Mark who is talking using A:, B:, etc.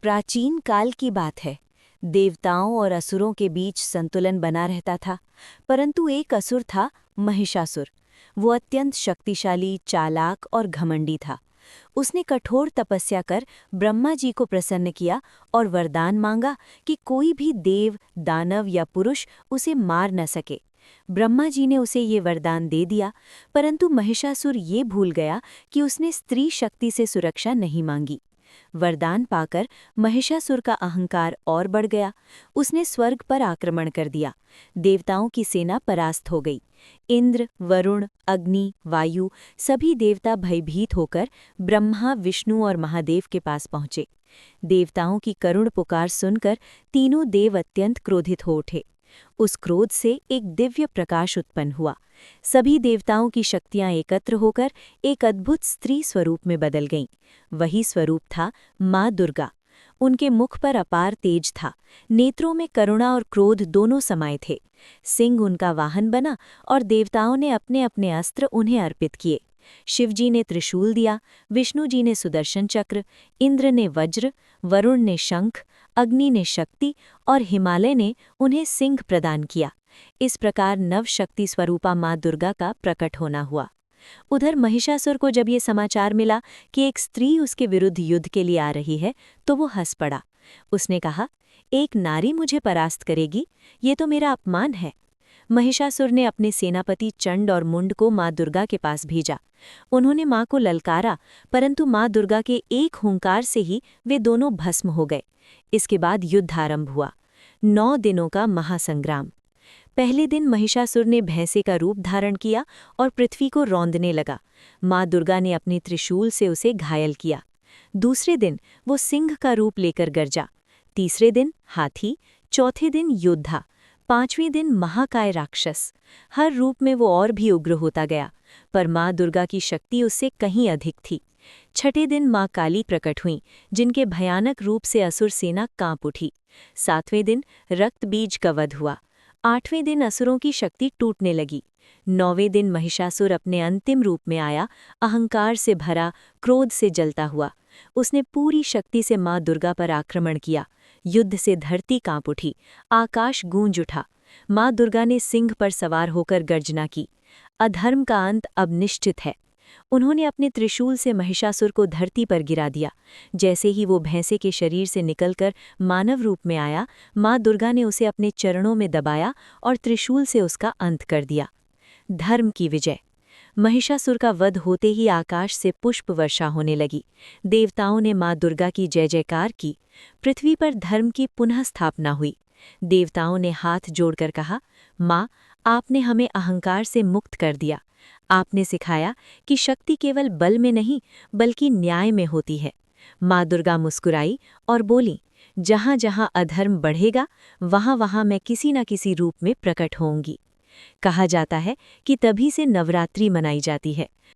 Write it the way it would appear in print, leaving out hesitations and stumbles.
A: प्राचीन काल की बात है। देवताओं और असुरों के बीच संतुलन बना रहता था, परंतु एक असुर था, महिषासुर। वो अत्यंत शक्तिशाली, चालाक और घमंडी था। उसने कठोर तपस्या कर ब्रह्मा जी को प्रसन्न किया और वरदान मांगा कि कोई भी देव, दानव या पुरुष उसे मार न सके। ब्रह्मा जी ने उसे ये वरदान दे दिया, परंतु महिषासुर ये भूल गया कि उसने स्त्री शक्ति से सुरक्षा नहीं मांगी। वरदान पाकर महिषासुर का अहंकार और बढ़ गया। उसने स्वर्ग पर आक्रमण कर दिया। देवताओं की सेना परास्त हो गई। इंद्र, वरुण, अग्नि, वायु सभी देवता भयभीत होकर ब्रह्मा, विष्णु और महादेव के पास पहुंचे। देवताओं की करुण पुकार सुनकर तीनों देव अत्यंत क्रोधित हो उठे। उस क्रोध से एक दिव्य प्रकाश उत्पन्न हुआ। सभी देवताओं की शक्तियां एकत्र होकर एक अद्भुत स्त्री स्वरूप में बदल गईं। वही स्वरूप था माँ दुर्गा। उनके मुख पर अपार तेज था। नेत्रों में करुणा और क्रोध दोनों समाये थे। सिंह उनका वाहन बना और देवताओं ने अपने अपने अस्त्र उन्हें अर्पित किए। शिवजी ने त्रिशूल दिया, विष्णु जी ने सुदर्शन चक्र, इंद्र ने वज्र, वरुण ने शंख, अग्नि ने शक्ति और हिमालय ने उन्हें सिंह प्रदान किया। इस प्रकार नवशक्ति स्वरूपा माँ दुर्गा का प्रकट होना हुआ। उधर महिषासुर को जब ये समाचार मिला कि एक स्त्री उसके विरुद्ध युद्ध के लिए आ रही है, तो वो हंस पड़ा। उसने कहा, एक नारी मुझे परास्त करेगी, ये तो मेरा अपमान है। महिषासुर ने अपने सेनापति चंड और मुंड को माँ दुर्गा के पास भेजा। उन्होंने माँ को ललकारा, परंतु माँ दुर्गा के एक हुंकार से ही वे दोनों भस्म हो गए। इसके बाद युद्ध आरंभ हुआ। 9 दिनों का महासंग्राम। पहले दिन महिषासुर ने भैंसे का रूप धारण किया और पृथ्वी को रौंदने लगा। माँ दुर्गा ने अपने त्रिशूल से उसे घायल किया। दूसरे दिन वो सिंह का रूप लेकर गरजा। तीसरे दिन हाथी, चौथे दिन योद्धा, 5वें दिन महाकाय राक्षस। हर रूप में वो और भी उग्र होता गया, पर माँ दुर्गा की शक्ति उससे कहीं अधिक थी। छठे दिन माँ काली प्रकट हुईं, जिनके भयानक रूप से असुर सेना कांप उठी। 7वें दिन रक्त बीज का वध हुआ। 8वें दिन असुरों की शक्ति टूटने लगी। 9वें दिन महिषासुर अपने अंतिम रूप में आया, अहंकार से भरा, क्रोध से जलता हुआ। उसने पूरी शक्ति से माँ दुर्गा पर आक्रमण किया। युद्ध से धरती कांप उठी, आकाश गूंज उठा। माँ दुर्गा ने सिंह पर सवार होकर गर्जना की। अधर्म का अंत अब निश्चित है। उन्होंने अपने त्रिशूल से महिषासुर को धरती पर गिरा दिया। जैसे ही वो भैंसे के शरीर से निकलकर मानव रूप में आया, माँ दुर्गा ने उसे अपने चरणों में दबाया और त्रिशूल से उसका अंत कर दिया। धर्म की विजय। महिषासुर का वध होते ही आकाश से पुष्प वर्षा होने लगी। देवताओं ने माँ दुर्गा की जय जयकार की। पृथ्वी पर धर्म की पुनः स्थापना हुई। देवताओं ने हाथ जोड़कर कहा, माँ, आपने हमें अहंकार से मुक्त कर दिया। आपने सिखाया कि शक्ति केवल बल में नहीं, बल्कि न्याय में होती है। माँ दुर्गा मुस्कुराई और बोली, जहाँ जहाँ अधर्म बढ़ेगा, वहाँ वहाँ मैं किसी न किसी रूप में प्रकट होऊंगी। कहा जाता है कि तभी से नवरात्रि मनाई जाती है।